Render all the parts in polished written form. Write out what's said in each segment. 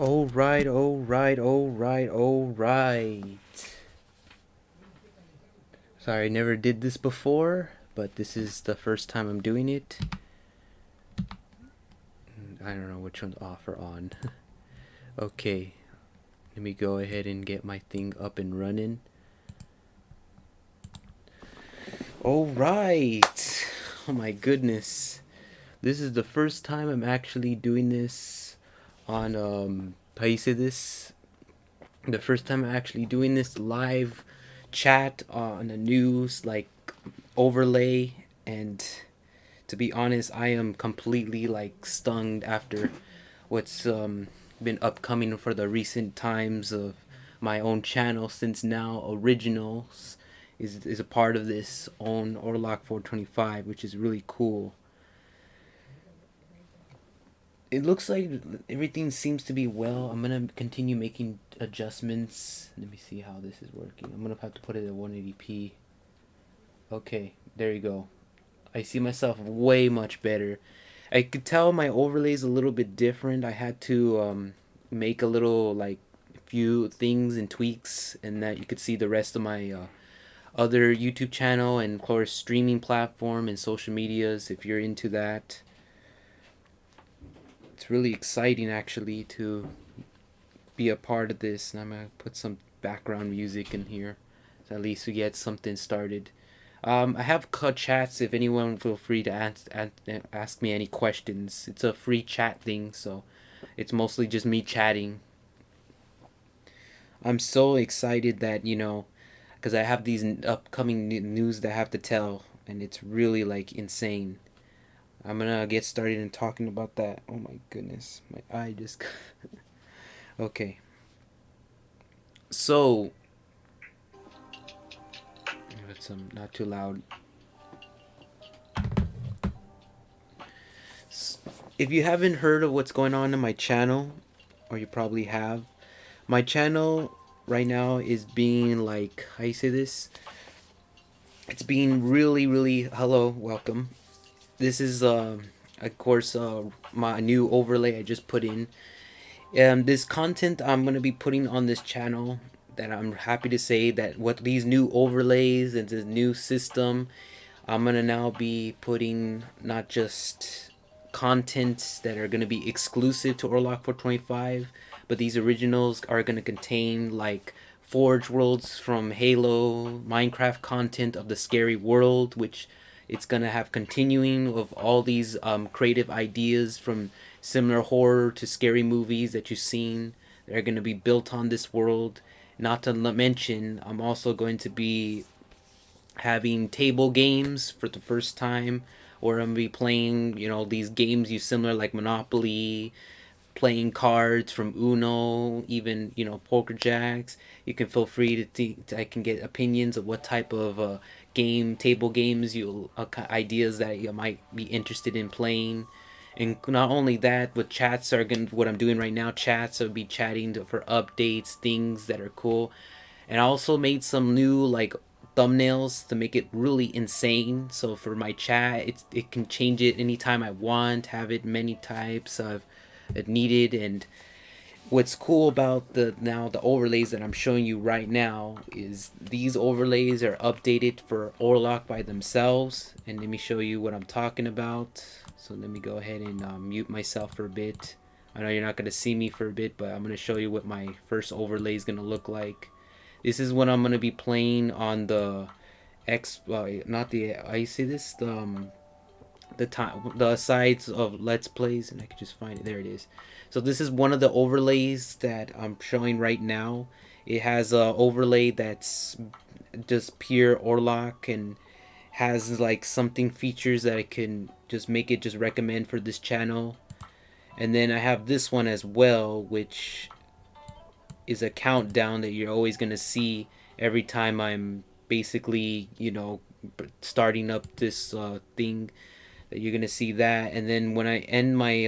Alright, alright, alright, alright. Sorry, I never did this before, but this is the first time I'm doing it. I don't know which one's off or on. Okay, let me go ahead and get my thing up and running. Alright! Oh my goodness. This is the first time I'm actually doing this on, how you say this? The first time I'm actually doing this live chat on the news, like, overlay. And to be honest, I am completely, like, stunned after what's been upcoming for the recent times of my own channel, since now Originals is a part of this on Orlok425, which is really cool. It looks like everything seems to be well. I'm gonna continue making adjustments. Let me see how this is working. I'm gonna have to put it at 180p. Okay, there you go. I see myself way much better. I could tell my overlay's a little bit different. I had to make a little, like, few things and tweaks, and that you could see the rest of my other YouTube channel and, of course, streaming platform and social medias if you're into that. It's really exciting actually to be a part of this, and I'm gonna put some background music in here so at least we get something started. I have cut chats if anyone feel free to ask me any questions. It's a free chat thing, so it's mostly just me chatting. I'm so excited that, because I have these upcoming news that I have to tell, and it's really, like, insane. I'm gonna get started in talking about that. Oh my goodness, my eye just. Okay. So, that's not too loud. If you haven't heard of what's going on in my channel, or you probably have, my channel right now is being, like, how you say this? It's being really, really. Hello, welcome. This is of course my new overlay I just put in. This content I'm gonna be putting on this channel, that I'm happy to say that what these new overlays and this new system, I'm gonna now be putting not just content that are gonna be exclusive to Orlok425, but these originals are gonna contain, like, Forge worlds from Halo, Minecraft content of the scary world, which it's gonna have continuing of all these creative ideas from similar horror to scary movies that you've seen. They're gonna be built on this world. Not to mention, I'm also going to be having table games for the first time, or I'm gonna be playing, these games you similar, like Monopoly, playing cards from Uno, even, poker jacks. You can feel free I can get opinions of what type of table games ideas that you might be interested in playing. And not only that, but chats are gonna, what I'm doing right now, chats I'll be chatting for updates, things that are cool. And I also made some new, like, thumbnails to make it really insane. So for my chat, it can change it anytime I want, have it many types of needed. And what's cool about the overlays that I'm showing you right now is these overlays are updated for Orlok by themselves. And let me show you what I'm talking about. So let me go ahead and mute myself for a bit. I know you're not going to see me for a bit, but I'm going to show you what my first overlay is going to look like. This is what I'm going to be playing on the not the, I see this, the sides of Let's Plays, and I can just find it. There it is. So this is one of the overlays that I'm showing right now. It has a overlay that's just pure Orlok, and has, like, something features that I can just make it just recommend for this channel. And then I have this one as well, which is a countdown that you're always gonna see every time I'm basically, starting up this thing, that you're gonna see that. And then when I end my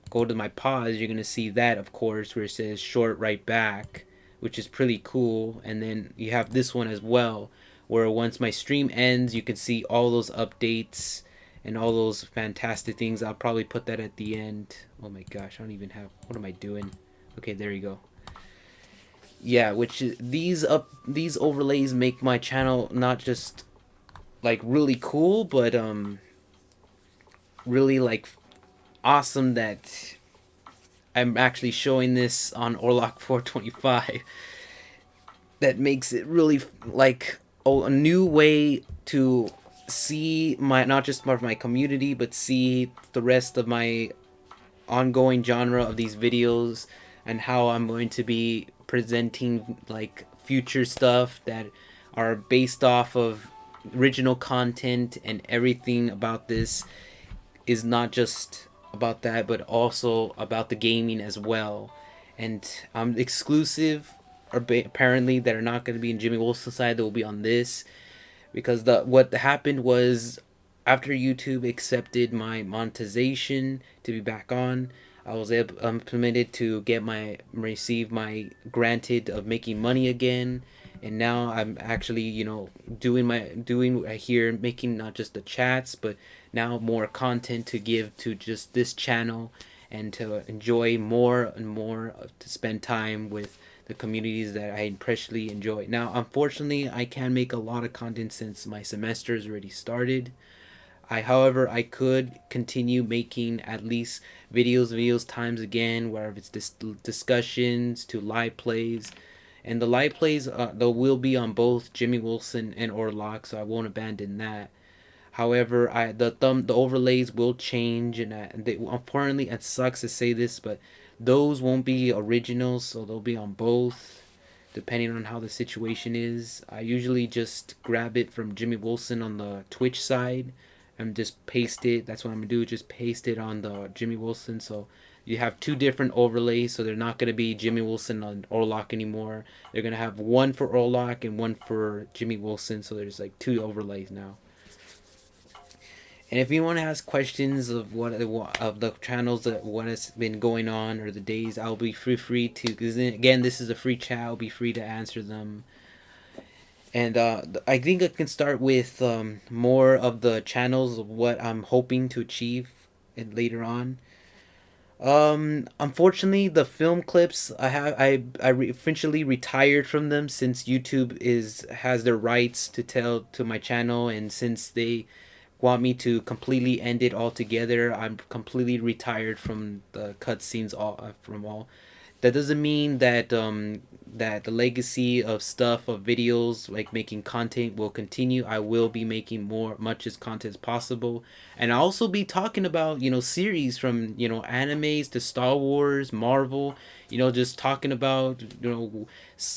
go to my pause, you're gonna see that, of course, where it says short right back, which is pretty cool. And then you have this one as well, where once my stream ends, you can see all those updates and all those fantastic things. I'll probably put that at the end. Oh my gosh, I don't even have, what am I doing? Okay, there you go. Yeah, which these overlays make my channel not just like really cool, but really like awesome that I'm actually showing this on Orlok425. That makes it really like a new way to see my, not just part of my community, but see the rest of my ongoing genre of these videos, and how I'm going to be presenting like future stuff that are based off of original content, and everything about this is not just about that, but also about the gaming as well. And exclusive, or apparently that are not going to be in Jimmy Wilson's side, that will be on this, because the what happened was, after YouTube accepted my monetization to be back on, I was able, permitted to get my, receive my granted of making money again. And now I'm actually, doing here, making not just the chats, but now more content to give to just this channel, and to enjoy more and more, to spend time with the communities that I especially enjoy. Now, unfortunately, I can't make a lot of content since my semester has already started. However, I could continue making at least videos times again, wherever it's discussions to live plays. And the live plays, they will be on both Jimmy Wilson and Orlok, so I won't abandon that. However, the overlays will change, and unfortunately, it sucks to say this, but those won't be originals, so they'll be on both, depending on how the situation is. I usually just grab it from Jimmy Wilson on the Twitch side and just paste it. That's what I'm gonna do. Just paste it on the Jimmy Wilson. So you have two different overlays, so they're not gonna be Jimmy Wilson on Orlok anymore. They're gonna have one for Orlok and one for Jimmy Wilson. So there's like two overlays now. And if you want to ask questions of what of the channels, that what has been going on, or the days, I'll be free to. Because again, this is a free chat. I'll be free to answer them. And I think I can start with more of the channels of what I'm hoping to achieve and later on. Unfortunately, the film clips eventually retired from them, since YouTube has their rights to tell to my channel, and since they want me to completely end it altogether, I'm completely retired from the cutscenes, all from all. That doesn't mean that that the legacy of stuff, of videos, like making content, will continue. I will be making much as content as possible, and I'll also be talking about series, from animes to Star Wars, Marvel. Just talking about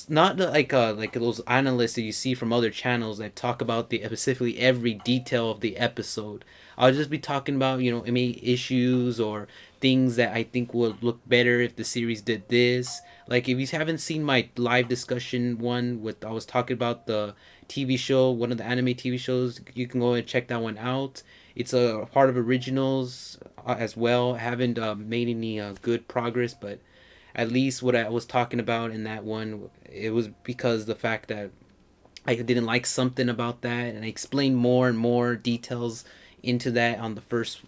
not like those analysts that you see from other channels that talk about the specifically every detail of the episode. I'll just be talking about any issues or things that I think would look better if the series did this. Like, if you haven't seen my live discussion one with, I was talking about the TV show, one of the anime TV shows, you can go and check that one out. It's a part of originals as well. I haven't made any good progress, but at least what I was talking about in that one, it was because the fact that I didn't like something about that, and I explained more and more details into that on the first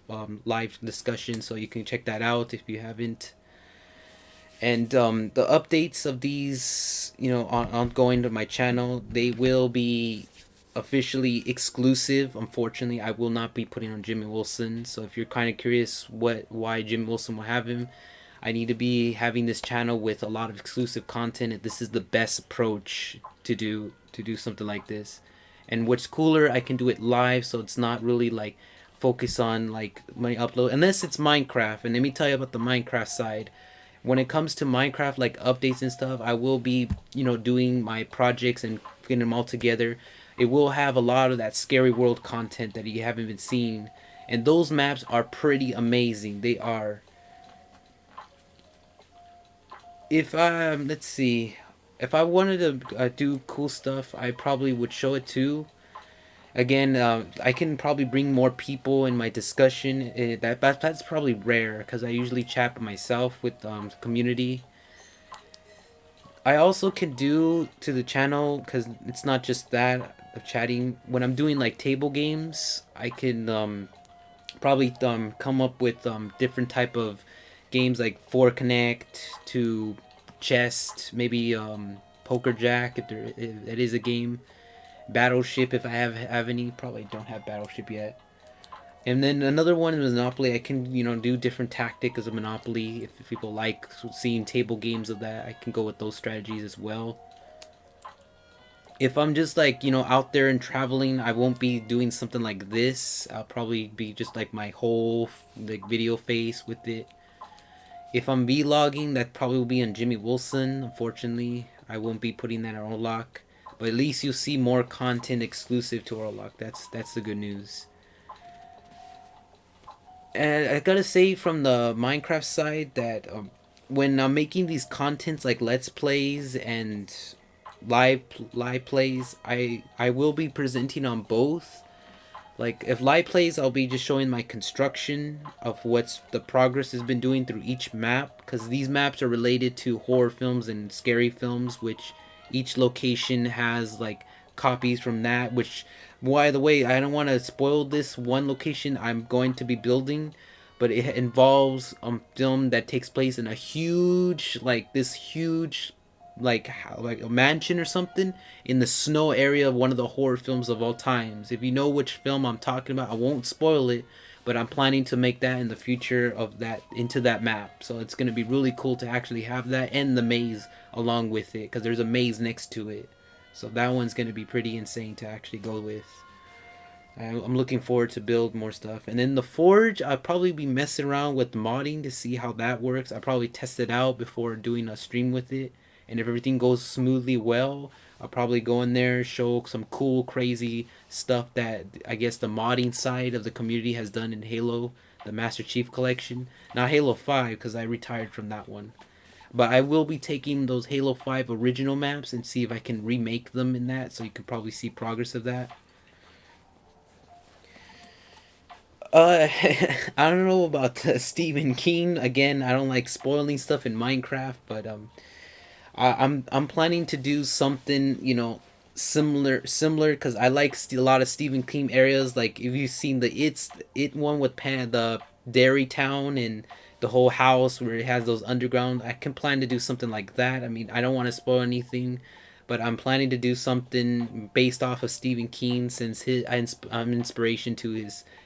live discussion, so you can check that out if you haven't. And the updates of these, ongoing to my channel, they will be officially exclusive. Unfortunately, I will not be putting on Jimmy Wilson. So if you're kind of curious why Jimmy Wilson will have him, I need to be having this channel with a lot of exclusive content, and this is the best approach to do something like this. And what's cooler, I can do it live, so it's not really like focus on like my upload, unless it's Minecraft. And let me tell you about the Minecraft side. When it comes to Minecraft, like updates and stuff, I will be doing my projects and getting them all together. It will have a lot of that scary world content that you haven't been seeing, and those maps are pretty amazing. They are. If let's see, if I wanted to do cool stuff, I probably would show it too. Again, I can probably bring more people in my discussion. That's probably rare, because I usually chat myself with the community. I also can do to the channel, because it's not just that of chatting. When I'm doing like table games, I can probably come up with different type of games, like 4 Connect to chess, maybe poker jack if that is a game. Battleship if I have any. Probably don't have Battleship yet. And then another one is Monopoly. I can do different tactics of Monopoly. If people like seeing table games of that, I can go with those strategies as well. If I'm just like out there and traveling, I won't be doing something like this. I'll probably be just like my whole like video face with it. If I'm vlogging, that probably will be on Jimmy Wilson. Unfortunately, I won't be putting that on Orlok. But at least you'll see more content exclusive to Orlok. That's the good news. And I gotta say from the Minecraft side that when I'm making these contents like Let's Plays and live live plays, I will be presenting on both. Like if live plays, I'll be just showing my construction of what's the progress has been doing through each map, because these maps are related to horror films and scary films, which each location has like copies from that. Which, by the way, I don't want to spoil this one location I'm going to be building, but it involves a film that takes place in a huge like a mansion or something in the snow area of one of the horror films of all times. If you know which film I'm talking about, I won't spoil it, but I'm planning to make that in the future of that into that map. So it's going to be really cool to actually have that and the maze along with it, because there's a maze next to it. So that one's going to be pretty insane to actually go with. I'm looking forward to build more stuff. And then the forge, I'll probably be messing around with modding to see how that works. I'll probably test it out before doing a stream with it. And if everything goes smoothly well, I'll probably go in there, show some cool, crazy stuff that I guess the modding side of the community has done in Halo, the Master Chief Collection. Not Halo 5, because I retired from that one. But I will be taking those Halo 5 original maps and see if I can remake them in that, so you can probably see progress of that. I don't know about Stephen King. Again, I don't like spoiling stuff in Minecraft, but I'm planning to do something similar because I like a lot of Stephen King areas. Like if you've seen the it one with the Dairy Town and the whole house where it has those underground. I can plan to do something like that. I mean, I don't want to spoil anything, but I'm planning to do something based off of Stephen King, since I'm inspiration to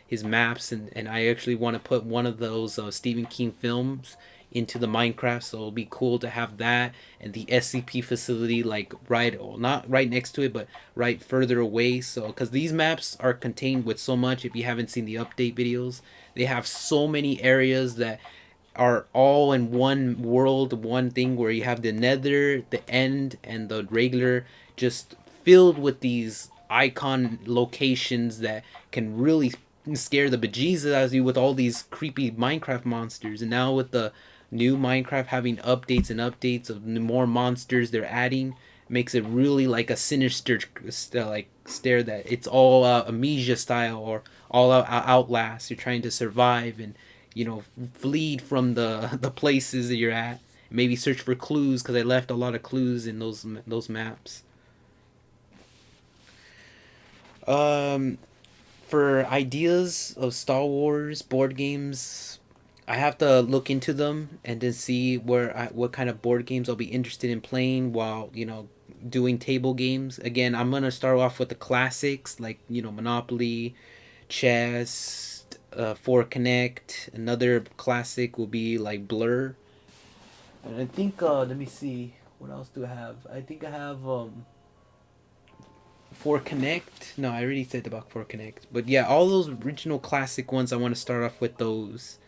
his maps, and I actually want to put one of those Stephen King films into the Minecraft, so it'll be cool to have that and the SCP facility like right, well, not right next to it, but right further away. So because these maps are contained with so much, if you haven't seen the update videos, they have so many areas that are all in one world, one thing, where you have the nether, the end, and the regular, just filled with these icon locations that can really scare the bejesus out of you with all these creepy Minecraft monsters. And now with the new Minecraft having updates and updates of more monsters they're adding, makes it really like a sinister like stare that it's all amnesia style or all out outlast. You're trying to survive and flee from the places that you're at. Maybe search for clues, because I left a lot of clues in those maps. Um, for ideas of Star Wars board games, I have to look into them and then see what kind of board games I'll be interested in playing while doing table games. Again, I'm gonna start off with the classics like Monopoly, chess, For Connect. Another classic will be like Blur. And I think let me see, what else do I have? I think I have For Connect. No, I already said about For Connect. But yeah, all those original classic ones, I want to start off with those.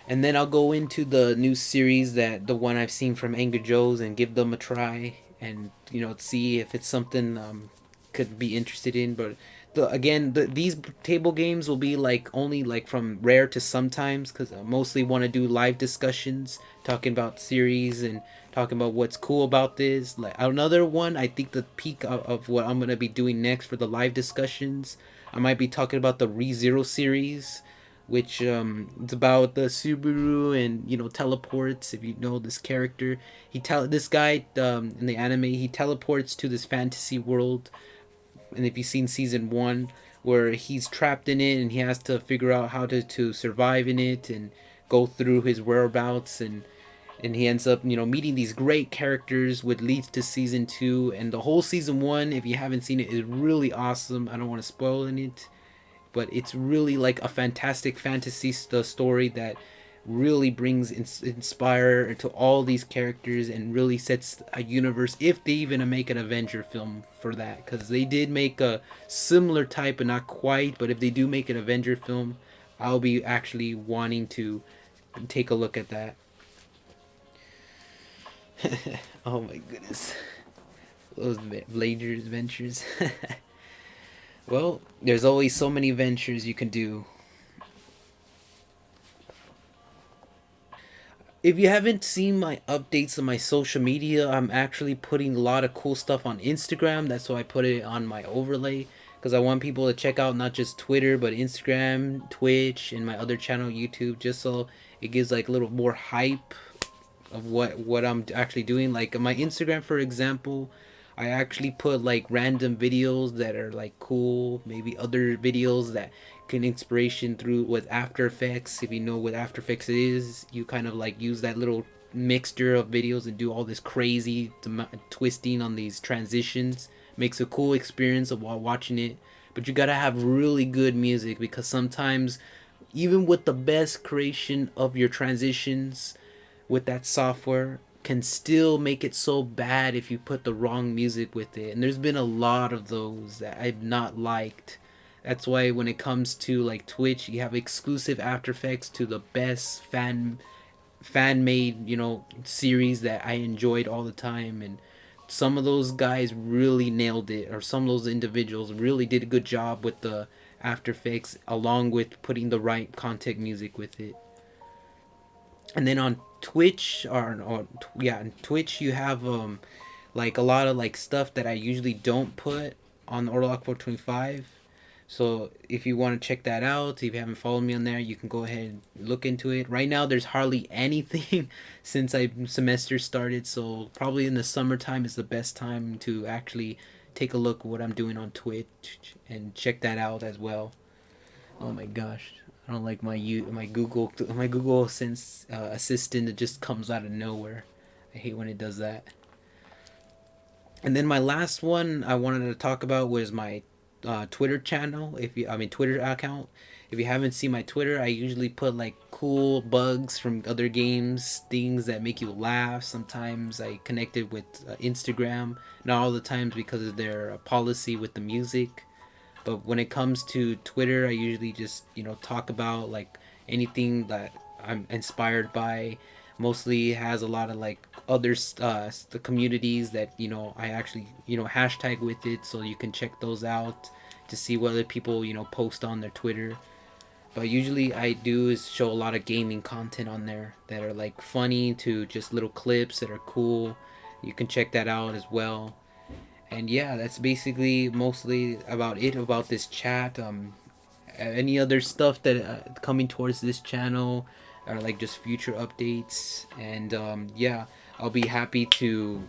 And then I'll go into the new series, that the one I've seen from Angry Joe's, and give them a try and see if it's something could be interested in. But these table games will be like only like from rare to sometimes, because I mostly want to do live discussions talking about series and talking about what's cool about this. Like another one, I think the peak of what I'm gonna be doing next for the live discussions, I might be talking about the ReZero series, which it's about the Subaru and teleports. If you know this character, this guy in the anime, he teleports to this fantasy world. And if you've seen season 1, where he's trapped in it and he has to figure out how to survive in it and go through his whereabouts, and and he ends up meeting these great characters, which leads to season 2. And the whole season 1, if you haven't seen it, is really awesome. I don't want to spoil it, but it's really like a fantastic fantasy story that really brings inspire to all these characters and really sets a universe, if they even make an Avenger film for that, because they did make a similar type but not quite. But if they do make an Avenger film, I'll be actually wanting to take a look at that. Oh my goodness, those Blazers ventures. Well, there's always so many ventures you can do. If you haven't seen my updates on my social media, I'm actually putting a lot of cool stuff on Instagram. That's why I put it on my overlay, because I want people to check out not just Twitter but Instagram, Twitch, and my other channel YouTube, just so it gives like a little more hype of what I'm actually doing. Like on my Instagram, for example, I actually put like random videos that are like cool, maybe other videos that can inspiration through with After Effects. If you know what After Effects is, you kind of like use that little mixture of videos and do all this crazy twisting on these transitions. Makes a cool experience of while watching it. But you gotta have really good music, because sometimes even with the best creation of your transitions with that software can still make it so bad if you put the wrong music with it. And there's been a lot of those that I've not liked. That's why when it comes to like Twitch, you have exclusive After Effects to the best fan made, series that I enjoyed all the time. And some of those guys really nailed it, or some of those individuals really did a good job with the After Effects, along with putting the right content music with it. And then on Twitch, or yeah, on Twitch you have like a lot of like stuff that I usually don't put on Orlok425. So if you want to check that out, if you haven't followed me on there, you can go ahead and look into it. Right now there's hardly anything since I semester started, so probably in the summertime is the best time to actually take a look at what I'm doing on Twitch and check that out as well. Oh my gosh, I don't like my Google Sense assistant that just comes out of nowhere. I hate when it does that. And then my last one I wanted to talk about was my Twitter channel. Twitter account. If you haven't seen my Twitter, I usually put like cool bugs from other games, things that make you laugh. Sometimes I connect it with Instagram, not all the times because of their policy with the music. But when it comes to Twitter, I usually just talk about like anything that I'm inspired by. Mostly has a lot of like other the communities that I actually hashtag with it, so you can check those out to see what other people post on their Twitter. But usually I do is show a lot of gaming content on there that are like funny, to just little clips that are cool. You can check that out as well. And yeah, that's basically mostly about it about this chat. Any other stuff that coming towards this channel, or like just future updates. And yeah, I'll be happy to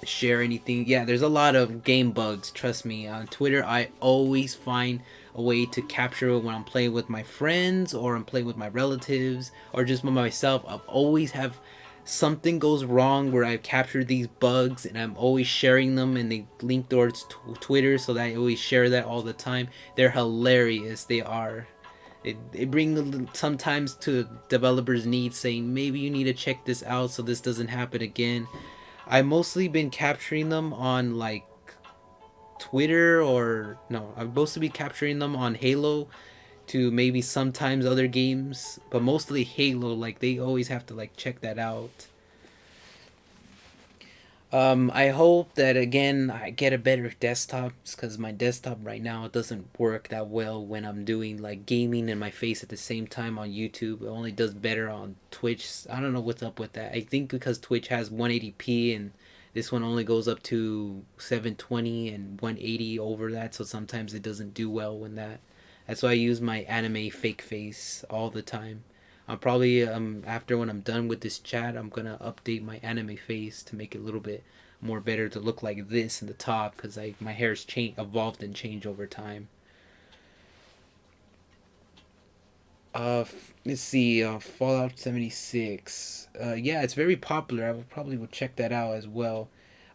share anything. Yeah, there's a lot of game bugs, trust me. On Twitter I always find a way to capture it when I'm playing with my friends, or I'm playing with my relatives, or just with myself. I've always have something goes wrong where I've captured these bugs, and I'm always sharing them, and they link towards Twitter, so that I always share that all the time. They're hilarious. They are. It bring sometimes to developers' needs, saying maybe you need to check this out so this doesn't happen again. I mostly been capturing them on like Twitter, or no, I've mostly been capturing them on Halo, to maybe sometimes other games, but mostly Halo. Like they always have to like check that out. I hope that again I get a better desktop, because my desktop right now it doesn't work that well when I'm doing like gaming in my face at the same time on YouTube. It only does better on Twitch. I don't know what's up with that. I think because Twitch has 180p and this one only goes up to 720 and 180 over that, so sometimes it doesn't do well when that. That's why I use my anime fake face all the time. I'll probably after when I'm done with this chat, I'm gonna update my anime face to make it a little bit more better to look like this in the top, because my hair's changed, evolved and changed over time. Let's see. Fallout 76. Yeah, it's very popular. I would probably would check that out as well.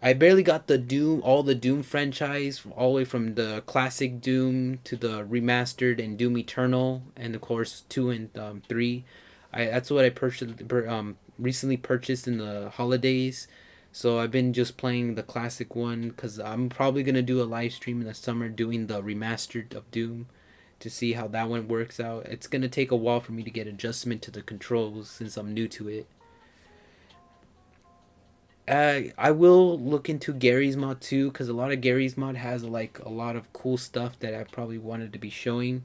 I barely got the Doom, all the Doom franchise, all the way from the classic Doom to the remastered and Doom Eternal, and of course 2 and 3. That's what I purchased, recently purchased in the holidays. So I've been just playing the classic one because I'm probably gonna do a live stream in the summer doing the remastered of Doom to see how that one works out. It's gonna take a while for me to get adjustment to the controls since I'm new to it. I will look into Gary's mod too, because a lot of Gary's mod has like a lot of cool stuff that I probably wanted to be showing.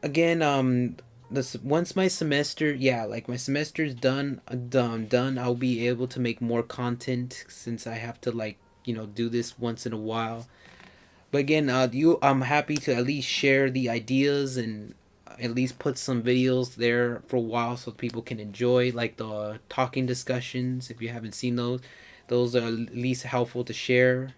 Again, this once my semester, yeah, like my semester's done. I'll be able to make more content since I have to like do this once in a while. But again, I'm happy to at least share the ideas and at least put some videos there for a while so people can enjoy like the talking discussions. If you haven't seen those are at least helpful to share.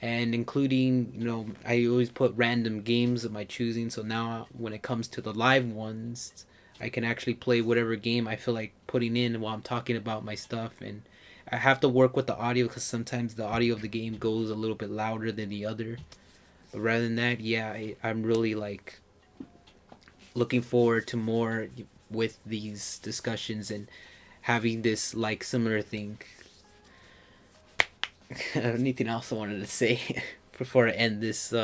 And including, I always put random games of my choosing. So now when it comes to the live ones, I can actually play whatever game I feel like putting in while I'm talking about my stuff. And I have to work with the audio because sometimes the audio of the game goes a little bit louder than the other. But rather than that, yeah, I'm really like looking forward to more with these discussions and having this like similar thing. Anything else I wanted to say before I end this?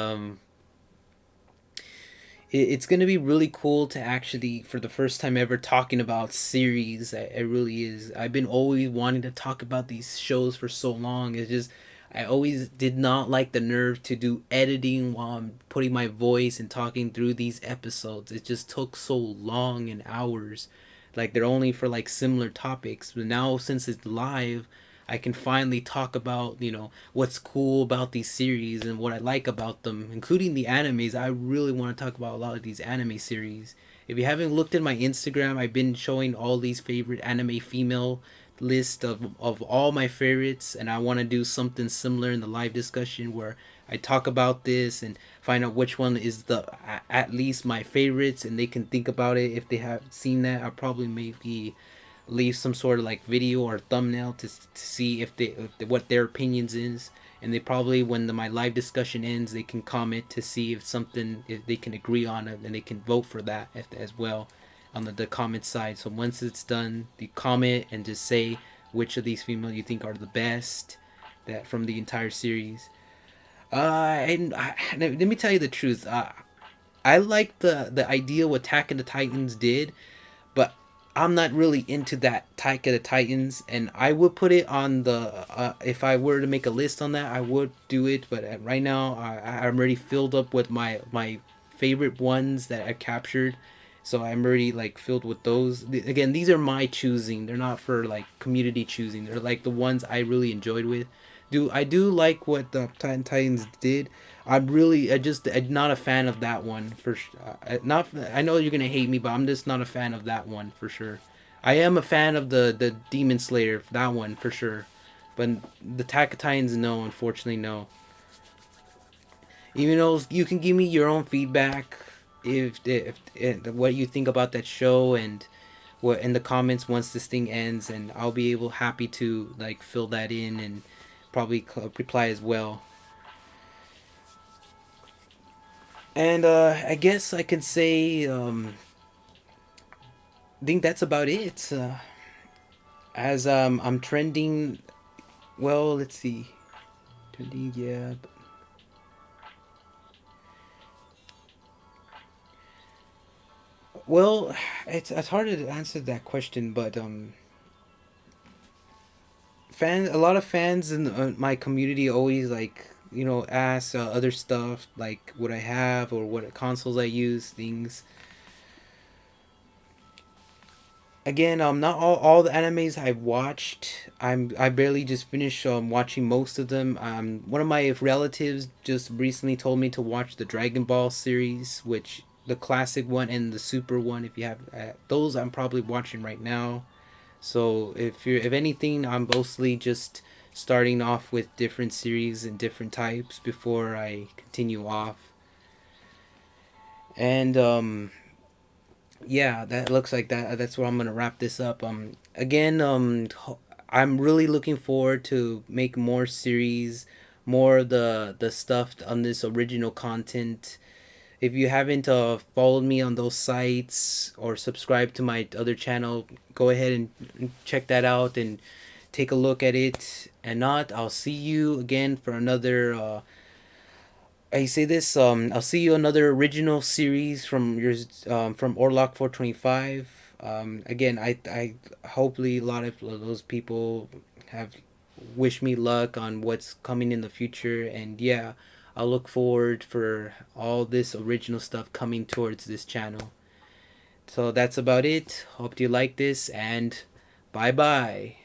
It's gonna be really cool to actually, for the first time ever, talking about series. It really is. I've been always wanting to talk about these shows for so long. It's just I always did not like the nerve to do editing while I'm putting my voice and talking through these episodes. It just took so long and hours. Like they're only for like similar topics. But now since it's live, I can finally talk about, what's cool about these series and what I like about them, including the animes. I really want to talk about a lot of these anime series. If you haven't looked at my Instagram, I've been showing all these favorite anime female list of all my favorites, and I want to do something similar in the live discussion where I talk about this and find out which one is the at least my favorites, and they can think about it if they have seen that. I'll probably maybe leave some sort of like video or thumbnail to see if what their opinions is, and they probably when my live discussion ends they can comment to see if they can agree on it, and they can vote for that as well on the comment side. So once it's done, you comment and just say which of these female you think are the best that from the entire series. Let me tell you the truth. I like the idea what Attack of the Titans did, but I'm not really into that Attack of the Titans, and I would put it on the if I were to make a list on that, I would do it. But right now, I'm already filled up with my favorite ones that I captured, so I'm already like filled with those. Again, these are my choosing. They're not for like community choosing. They're like the ones I really enjoyed with. I do like what the Titans did. I'm not a fan of that one for not. I know you're gonna hate me, but I'm just not a fan of that one for sure. I am a fan of the Demon Slayer, that one for sure, but the Attack of Titans, no, unfortunately, no. Even though you can give me your own feedback if what you think about that show and what in the comments once this thing ends, and I'll be able happy to like fill that in and probably reply as well. And I guess I could say I think that's about it. As I'm trending, well, let's see, trending, yeah. Well, it's hard to answer that question, but a lot of fans in my community always like ask other stuff like what I have or what consoles I use, things. Again, not all the animes I've watched. I barely just finished watching most of them. One of my relatives just recently told me to watch the Dragon Ball series, which the classic one and the super one. If you have those, I'm probably watching right now. So if anything, I'm mostly just starting off with different series and different types before I continue off. And yeah, that looks like that's where I'm gonna wrap this up. Again, I'm really looking forward to make more series, more of the stuff on this original content. If you haven't followed me on those sites or subscribed to my other channel, go ahead and check that out and take a look at it. And not, I'll see you again for another. I say this. I'll see you another original series from yours. From Orlok425. Again, I hopefully a lot of those people have wish me luck on what's coming in the future. And yeah, I'll look forward for all this original stuff coming towards this channel. So that's about it. Hope you like this and bye bye.